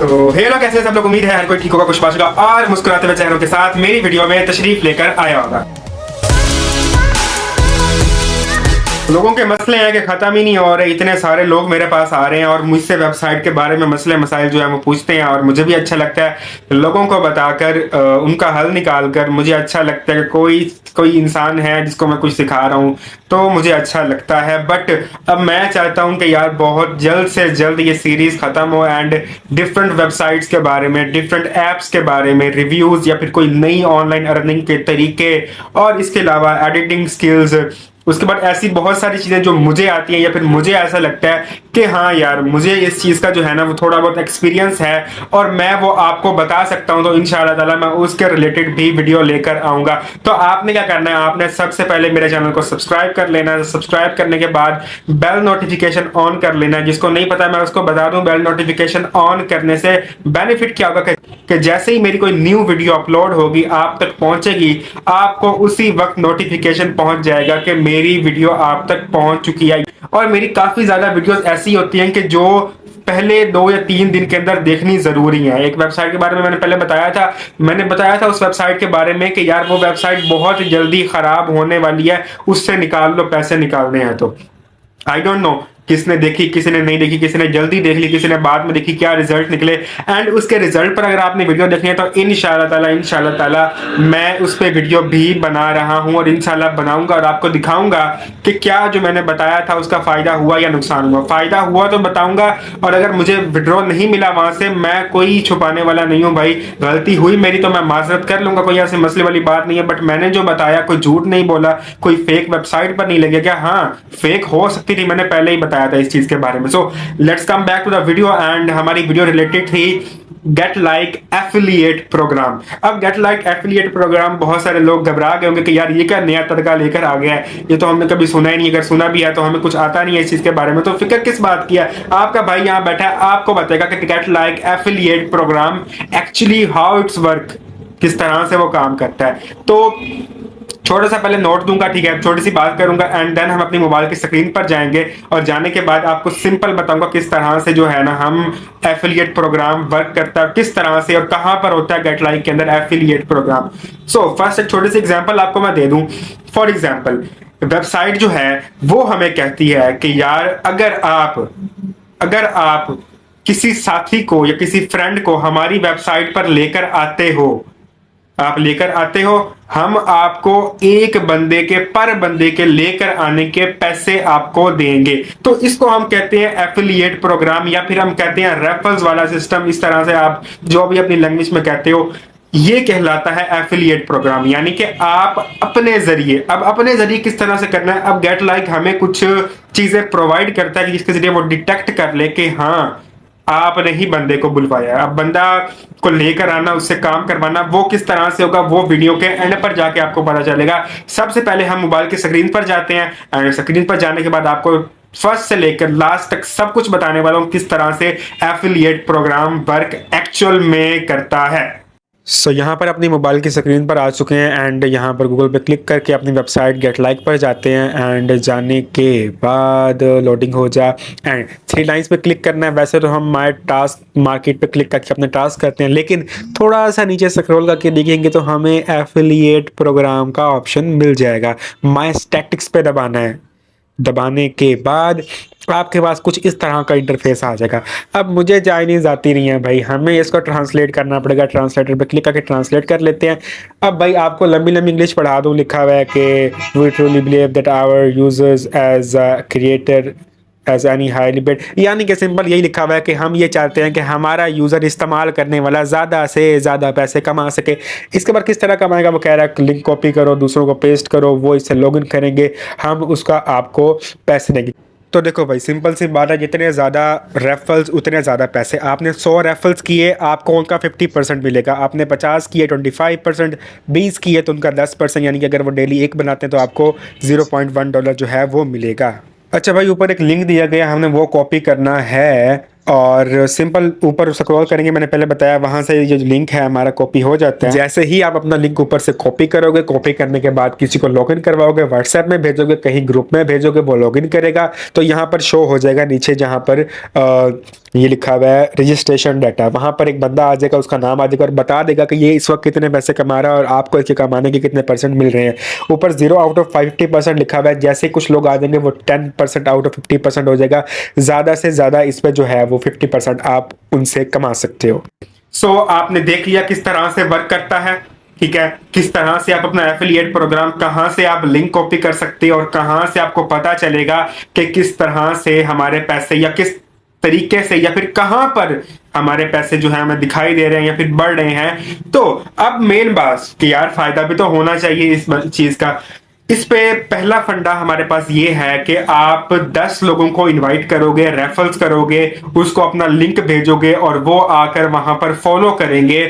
तो हेलो, कैसे हैं सब लोग। उम्मीद है हर कोई ठीक होगा, खुशबाश होगा और मुस्कुराते हुए चेहरों के साथ मेरी वीडियो में तशरीफ लेकर आया होगा। लोगों के मसले हैं कि ख़त्म ही नहीं हो रहे। इतने सारे लोग मेरे पास आ रहे हैं और मुझसे वेबसाइट के बारे में मसले मसाइल जो है वो पूछते हैं और मुझे भी अच्छा लगता है लोगों को बताकर उनका हल निकाल कर। मुझे अच्छा लगता है कि कोई इंसान है जिसको मैं कुछ सिखा रहा हूँ, तो मुझे अच्छा लगता है। बट अब मैं चाहता हूँ कि यार बहुत जल्द से जल्द ये सीरीज़ ख़त्म हो एंड डिफरेंट वेबसाइट्स के बारे में, डिफरेंट ऐप्स के बारे में रिव्यूज़ या फिर कोई नई ऑनलाइन अर्निंग के तरीके और इसके अलावा एडिटिंग स्किल्स, उसके बाद ऐसी बहुत सारी चीज़ें जो मुझे आती हैं या फिर मुझे ऐसा लगता है कि हाँ यार मुझे इस चीज़ का जो है ना वो थोड़ा बहुत एक्सपीरियंस है और मैं वो आपको बता सकता हूँ, तो इंशाल्लाह ताला मैं उसके रिलेटेड भी वीडियो लेकर आऊँगा। तो आपने क्या करना है, आपने सबसे पहले मेरे चैनल को सब्सक्राइब कर लेना है। सब्सक्राइब करने के बाद बेल नोटिफिकेशन ऑन कर लेना है। जिसको नहीं पता मैं उसको बता दूँ, बेल नोटिफिकेशन ऑन करने से बेनिफिट क्या होगा कि जैसे ही मेरी कोई न्यू वीडियो अपलोड होगी आप तक पहुंचेगी, आपको उसी वक्त नोटिफिकेशन पहुंच जाएगा कि मेरी वीडियो आप तक पहुंच चुकी है। और मेरी काफी ज्यादा वीडियोस ऐसी होती हैं कि जो पहले 2 या 3 दिन के अंदर देखनी जरूरी है। एक वेबसाइट के बारे में मैंने पहले बताया था उस वेबसाइट के बारे में कि यार वो वेबसाइट बहुत जल्दी खराब होने वाली है, उससे निकाल लो, पैसे निकालने हैं। तो आई डोंट नो किसने देखी, किसी ने नहीं देखी, किसी ने जल्दी देख ली, किसी ने बाद में देखी, क्या रिजल्ट निकले। एंड उसके रिजल्ट पर अगर आपने वीडियो देखनी है तो इंशाल्लाह ताला मैं उस पर वीडियो भी बना रहा हूं और इंशाल्लाह बनाऊंगा और आपको दिखाऊंगा कि क्या जो मैंने बताया था उसका फायदा हुआ या नुकसान हुआ। फायदा हुआ तो बताऊंगा और अगर मुझे विड्रॉ नहीं मिला वहां से, मैं कोई छुपाने वाला नहीं हूं भाई। गलती हुई मेरी तो मैं माजरत कर लूंगा, कोई ऐसे मसले वाली बात नहीं है। बट मैंने जो बताया कोई झूठ नहीं बोला, कोई फेक वेबसाइट पर नहीं लगे। क्या हाँ फेक हो सकती थी, मैंने पहले ही बताया था इस चीज के बारे में। So let's come back to the video and हमारी वीडियो रिलेटेड थी गेट लाइक एफिलिएट प्रोग्राम। अब गेट लाइक एफिलिएट प्रोग्राम बहुत सारे लोग घबरा गए होंगे कि यार ये क्या नया तरीका लेकर आ गया है, ये तो हमने कभी सुना ही नहीं। अगर सुना भी है तो हमें कुछ आता नहीं है इस चीज के बारे में, तो फिक्र किस बात की है। आपका भाई यहाँ बैठा है, आपको बताएगा कि Get Like affiliate program actually how it's work, किस तरह से वो काम करता है। तो छोटा सा पहले नोट दूंगा, ठीक है, छोटी सी बात करूंगा एंड देन हम अपनी मोबाइल की स्क्रीन पर जाएंगे और जाने के बाद आपको सिंपल बताऊंगा किस तरह से जो है ना हम एफिलिएट प्रोग्राम वर्क करता है, किस तरह से और कहां पर होता है गेट लाइक के अंदर एफिलिएट प्रोग्राम। सो फर्स्ट एक छोटी सी एग्जांपल आपको मैं दे दूं। फॉर एग्जांपल वेबसाइट जो है वो हमें कहती है कि यार अगर आप किसी साथी को या किसी फ्रेंड को हमारी वेबसाइट पर लेकर आते हो, हम आपको एक बंदे के पर बंदे के लेकर आने के पैसे आपको देंगे। तो इसको हम कहते हैं एफिलिएट प्रोग्राम या फिर हम कहते हैं रेफरल्स वाला सिस्टम। इस तरह से आप जो भी अपनी लैंग्वेज में कहते हो, ये कहलाता है एफिलिएट प्रोग्राम। यानी कि आप अपने जरिए किस तरह से करना है। अब गेट लाइक हमें कुछ चीजें प्रोवाइड करता है जिसके जरिए वो डिटेक्ट कर ले कि हाँ आपने ही बंदे को बुलवाया। अब बंदा को लेकर आना, उससे काम करवाना, वो किस तरह से होगा वो वीडियो के एंड पर जाके आपको पता चलेगा। सबसे पहले हम मोबाइल की स्क्रीन पर जाते हैं एंड स्क्रीन पर जाने के बाद आपको फर्स्ट से लेकर लास्ट तक सब कुछ बताने वाला हूं किस तरह से एफिलिएट प्रोग्राम वर्क एक्चुअल में करता है। सो यहाँ पर अपनी मोबाइल की स्क्रीन पर आ चुके हैं एंड यहाँ पर गूगल पे क्लिक करके अपनी वेबसाइट गेट लाइक पर जाते हैं एंड जाने के बाद लोडिंग हो जा एंड 3 लाइन्स पे क्लिक करना है। वैसे तो हम माय टास्क मार्केट पे क्लिक करके अपने टास्क करते हैं, लेकिन थोड़ा सा नीचे स्क्रॉल करके देखेंगे तो हमें एफिलिएट प्रोग्राम का ऑप्शन मिल जाएगा। माय स्टैटिक्स पे दबाना है। दबाने के बाद आपके पास कुछ इस तरह का इंटरफेस आ जाएगा। अब मुझे चाइनीज आती नहीं है भाई, हमें इसको ट्रांसलेट करना पड़ेगा। ट्रांसलेटर पे क्लिक करके ट्रांसलेट कर लेते हैं। अब भाई आपको लंबी लंबी इंग्लिश पढ़ा दूँ। लिखा हुआ है कि we truly believe that our users as creator as any highly bed, यानी कि सिंपल यही लिखा हुआ है कि हम ये चाहते हैं कि हमारा यूज़र इस्तेमाल करने वाला ज़्यादा से ज़्यादा पैसे कमा सके। इसके बाद किस तरह कमाएगा वो कह रहा है लिंक कॉपी करो, दूसरों को पेस्ट करो, वो इससे लॉगिन करेंगे, हम उसका आपको पैसे देंगे। तो देखो भाई सिंपल सी बात है, जितने ज़्यादा रेफरल्स उतने ज़्यादा पैसे। आपने 100 रेफरल्स किए आपको उनका 50% मिलेगा। आपने 50 किए 25%, 20 किए तो उनका 10%, यानी कि अगर वो डेली एक बनाते हैं तो आपको $0.1 जो है वो मिलेगा। अच्छा भाई ऊपर एक लिंक दिया गया, हमने वो कॉपी करना है और सिंपल ऊपर स्क्रॉल करेंगे, मैंने पहले बताया, वहां से ये जो लिंक है हमारा कॉपी हो जाता है। जैसे ही आप अपना लिंक ऊपर से कॉपी करोगे, कॉपी करने के बाद किसी को लॉगिन करवाओगे, व्हाट्सएप में भेजोगे, कहीं ग्रुप में भेजोगे, वो लॉगिन करेगा, तो यहाँ पर शो हो जाएगा नीचे जहाँ पर ये लिखा हुआ है रजिस्ट्रेशन डाटा, वहां पर एक बंदा आ जाएगा, उसका नाम आ जाएगा और बता देगा कि ये इस वक्त कितने पैसे कमा रहा है और आपको इसके कमाने के कितने परसेंट मिल रहे हैं। ऊपर 0/50% लिखा हुआ है, जैसे कुछ लोग आ जाएंगे वो 10%/50% हो जाएगा। ज्यादा से ज्यादा इस पे जो है वो 50% आप उनसे कमा सकते हो। सो आपने देख लिया किस तरह से वर्क करता है, ठीक है, किस तरह से आप अपना एफिलिएट प्रोग्राम, कहां से आप लिंक कॉपी कर सकते हो और कहां से आपको पता चलेगा कि किस तरह से हमारे पैसे या किस तरीके से या फिर कहां पर हमारे पैसे जो है हमें दिखाई दे रहे हैं या फिर बढ़ रहे हैं। तो अब मेन बात कि यार फायदा भी तो होना चाहिए इस चीज का। इस पे पहला फंडा हमारे पास ये है कि आप 10 लोगों को इनवाइट करोगे, रेफरल्स करोगे, उसको अपना लिंक भेजोगे और वो आकर वहां पर फॉलो करेंगे,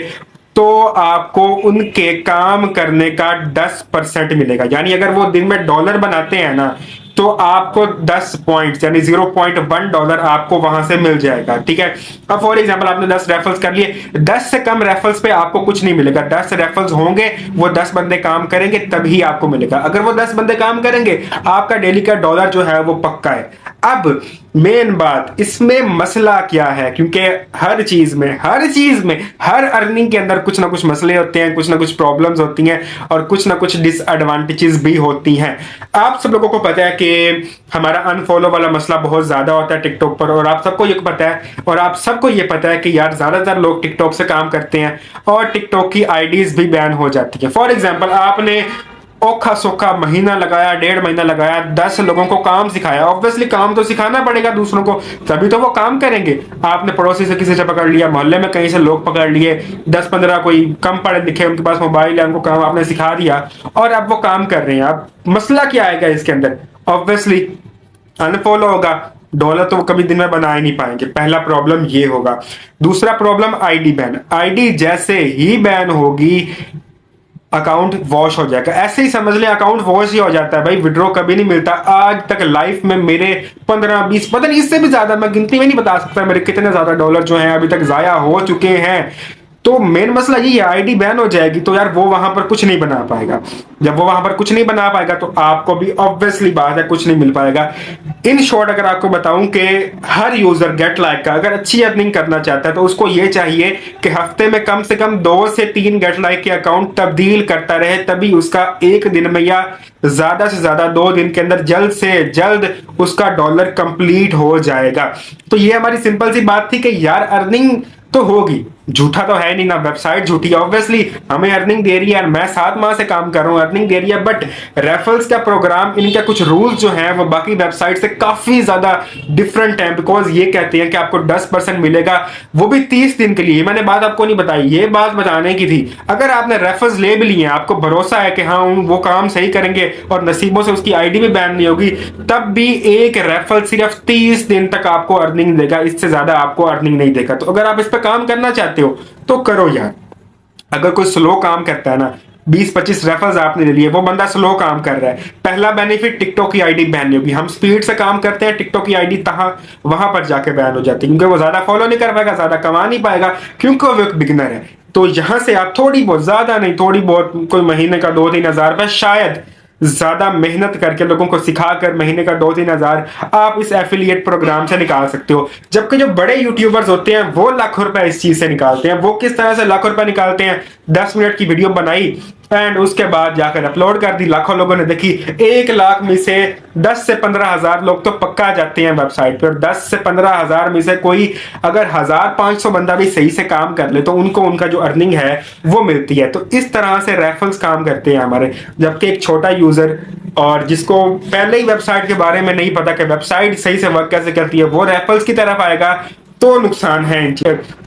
तो आपको उनके काम करने का 10% मिलेगा। यानी अगर वो दिन में डॉलर बनाते हैं ना, तो आपको 10 पॉइंट यानी $0.1 आपको वहां से मिल जाएगा, ठीक है। अब फॉर एग्जांपल आपने 10 रेफरल्स कर लिए, 10 से कम रेफरल्स पे आपको कुछ नहीं मिलेगा। 10 रेफरल्स होंगे, वो 10 बंदे काम करेंगे तभी आपको मिलेगा। अगर वो 10 बंदे काम करेंगे, आपका डेली का डॉलर जो है वो पक्का है। अब मेन बात इसमें मसला क्या है, क्योंकि हर चीज में हर अर्निंग के अंदर कुछ ना कुछ मसले होते हैं, कुछ ना कुछ प्रॉब्लम्स होती हैं और कुछ ना कुछ डिसएडवांटेजेस भी होती हैं। आप सब लोगों को पता है कि हमारा अनफॉलो वाला मसला बहुत ज्यादा होता है टिकटॉक पर, और आप सबको ये पता है, और आप सबको ये पता है कि यार ज्यादातर लोग टिकटॉक से काम करते हैं और टिकटॉक की आईडीज भी बैन हो जाती है। फॉर एग्जाम्पल आपने औखा सौखा महीना लगाया, 1.5 महीना लगाया, 10 लोगों को काम सिखाया। ऑब्वियसली काम तो सिखाना पड़ेगा दूसरों को, तभी तो वो काम करेंगे। आपने पड़ोसी से किसी से पकड़ लिया, मोहल्ले में कहीं से लोग पकड़ लिए, 10-15 कोई कम पढ़े लिखे, उनके पास मोबाइल है, उनको काम आपने सिखा दिया और अब वो काम कर रहे हैं। अब मसला क्या आएगा इसके अंदर? ऑब्वियसली अनफॉलो होगा, डॉलर तो वो कभी दिन में बना ही नहीं पाएंगे। पहला प्रॉब्लम ये होगा। दूसरा प्रॉब्लम आईडी बैन। आईडी जैसे ही बैन होगी, अकाउंट वॉश हो जाएगा। ऐसे ही समझ ले अकाउंट वॉश ही हो जाता है भाई, विड्रॉ कभी नहीं मिलता। आज तक लाइफ में मेरे 15-20 पता नहीं इससे भी ज्यादा, मैं गिनती में नहीं बता सकता मेरे कितने ज्यादा डॉलर जो हैं अभी तक जाया हो चुके हैं। तो मेन मसला ये है, आईडी बैन हो जाएगी तो यार वो वहां पर कुछ नहीं बना पाएगा। जब वो वहां पर कुछ नहीं बना पाएगा तो आपको भी ऑब्वियसली बात है कुछ नहीं मिल पाएगा। इन शॉर्ट अगर आपको बताऊं कि हर यूजर गेट लाइक का अगर अच्छी अर्निंग करना चाहता है तो उसको ये चाहिए कि हफ्ते में कम से कम 2 से 3 गेट लाइक के अकाउंट तब्दील करता रहे, तभी उसका एक दिन में या ज्यादा से ज्यादा 2 दिन के अंदर जल्द से जल्द उसका डॉलर कंप्लीट हो जाएगा। तो ये हमारी सिंपल सी बात थी कि यार अर्निंग तो होगी, झूठा तो है नहीं ना, वेबसाइट झूठी है, ऑब्वियसली हमें अर्निंग दे रही है। मैं 7 माह से काम कर रहा हूं, अर्निंग दे रही है, बट रेफरल्स का प्रोग्राम, इनका कुछ रूल्स जो हैं वो बाकी वेबसाइट से काफी ज्यादा डिफरेंट है। बिकॉज ये कहते हैं कि आपको 10% मिलेगा, वो भी 30 दिन के लिए। मैंने बात आपको नहीं बताई, ये बात बताने की थी। अगर आपने रेफरल्स ले भी लिए, आपको भरोसा है कि हाँ वो काम सही करेंगे और नसीबों से उसकी आईडी भी बैन नहीं होगी, तब भी एक रेफरल सिर्फ 30 दिन तक आपको अर्निंग देगा, इससे ज्यादा आपको अर्निंग नहीं देगा। तो अगर आप इस पर काम करना चाहते हो तो करो यार। अगर कोई स्लो काम करता है ना, 20-25 रेफरल्स आपने ले लिए, वो बंदा स्लो काम कर रहा है, पहला बेनिफिट टिकटॉक की आईडी बैन नहीं होगी। हम स्पीड से काम करते हैं, टिकटॉक की आईडी वहां पर जाके बैन हो जाती है, क्योंकि वो ज्यादा फॉलो नहीं कर पाएगा, ज्यादा कमा नहीं पाएगा, क्योंकि वो एक बिगिनर है। तो यहां से आप थोड़ी बहुत, ज्यादा नहीं, थोड़ी बहुत, कोई महीने का 2-3 हजार रुपए शायद ज्यादा मेहनत करके लोगों को सिखाकर महीने का 2-3 हजार आप इस एफिलिएट प्रोग्राम से निकाल सकते हो। जबकि जो बड़े यूट्यूबर्स होते हैं वो लाखों रुपए इस चीज से निकालते हैं। वो किस तरह से लाखों रुपए निकालते हैं? 10 मिनट की वीडियो बनाई एंड उसके बाद जाकर अपलोड कर दी, लाखों लोगों ने देखी, 1 लाख में से 10 से 15 हजार लोग तो पक्का जाते हैं वेबसाइट पर। 10 से 15 हजार में से कोई अगर 1500 बंदा भी सही से काम कर ले तो उनको उनका जो अर्निंग है वो मिलती है। तो इस तरह से रेफरल्स काम करते हैं हमारे। जबकि एक छोटा यूजर और जिसको पहले ही वेबसाइट के बारे में नहीं पता कि वेबसाइट सही से वर्क कैसे करती है, वो रेफरल्स की तरफ आएगा तो नुकसान है।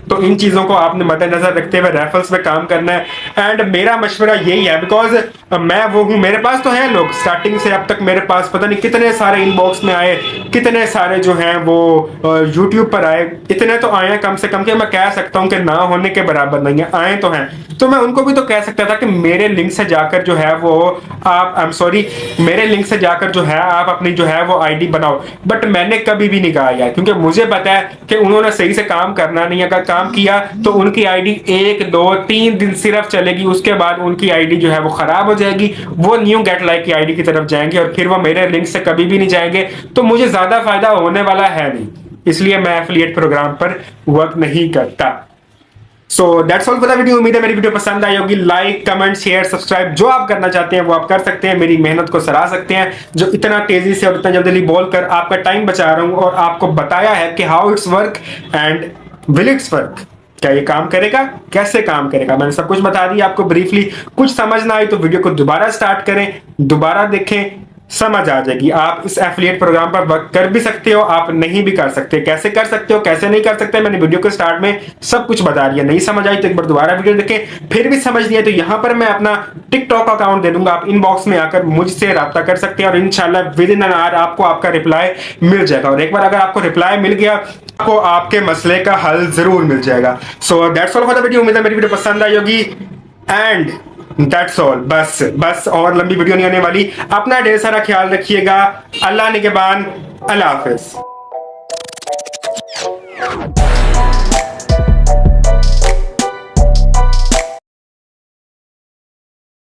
तो इन चीजों को आपने मद्देनजर रखते हुए रेफरल्स में काम करना है। एंड मेरा मशवरा यही है, बिकॉज मैं वो हूँ, मेरे पास तो है लोग स्टार्टिंग से अब तक, मेरे पास पता नहीं कितने सारे इनबॉक्स में आए, कितने सारे जो हैं वो यूट्यूब पर आए, इतने तो आए हैं कम से कम कि मैं कह सकता हूँ कि ना होने के बराबर नहीं है, आए तो हैं। तो मैं उनको भी तो कह सकता था कि मेरे लिंक से जाकर जो है वो आप, आई एम सॉरी, मेरे लिंक से जाकर जो है आप अपनी जो है वो आईडी बनाओ, बट मैंने कभी भी नहीं कहा यार, क्योंकि मुझे पता है कि उन्होंने सही से काम करना नहीं है। अगर काम किया तो उनकी आईडी 1 2 3 दिन सिर्फ चलेगी, उसके बाद उनकी आईडी जो है वो खराब हो जाएगी, वो न्यू गेट लाइक की आईडी की तरफ जाएंगे और फिर वो मेरे लिंक से कभी भी नहीं जाएंगे, तो मुझे ज्यादा फायदा होने वाला है नहीं, इसलिए मैं एफिलिएट प्रोग्राम पर वर्क नहीं करता। So that's all for the video. उम्मीद है मेरी वीडियो पसंद आई होगी। लाइक, कमेंट, शेयर, सब्सक्राइब जो आप करना चाहते हैं वो आप कर सकते हैं, मेरी मेहनत को सराह सकते हैं, जो इतना तेजी से और इतना जल्दी बोलकर आपका टाइम बचा रहा हूं और आपको बताया है कि how it's work and will it's work. क्या ये काम करेगा, कैसे काम करेगा, मैंने सब कुछ बता दिया आपको ब्रीफली। कुछ समझ ना आई तो वीडियो को दोबारा स्टार्ट करें, दोबारा देखें, समझ आ जाएगी। आप इस एफिलिएट प्रोग्राम पर वर्क कर भी सकते हो, आप नहीं भी कर सकते। कैसे कर सकते हो, कैसे नहीं कर सकते, मैंने वीडियो के स्टार्ट में सब कुछ बता दिया। नहीं समझ आई तो एक बार दोबारा वीडियो देखें, फिर भी समझ लिया तो यहां पर मैं अपना टिकटॉक अकाउंट दे दूंगा, आप इनबॉक्स में आकर मुझसे राब्ता कर सकते हैं और इंशाल्लाह विद इन एन आवर आपको आपका रिप्लाई मिल जाएगा। और एक बार अगर आपको रिप्लाई मिल गया, आपको आपके मसले का हल जरूर मिल जाएगा। So that's all for the video. उम्मीद है मेरी वीडियो पसंद आई होगी एंड दैट्स ऑल। बस और लंबी वीडियो नहीं होने वाली। अपना ढेर सारा ख्याल रखिएगा। अल्लाह निगहबान। अल्लाह हाफिज।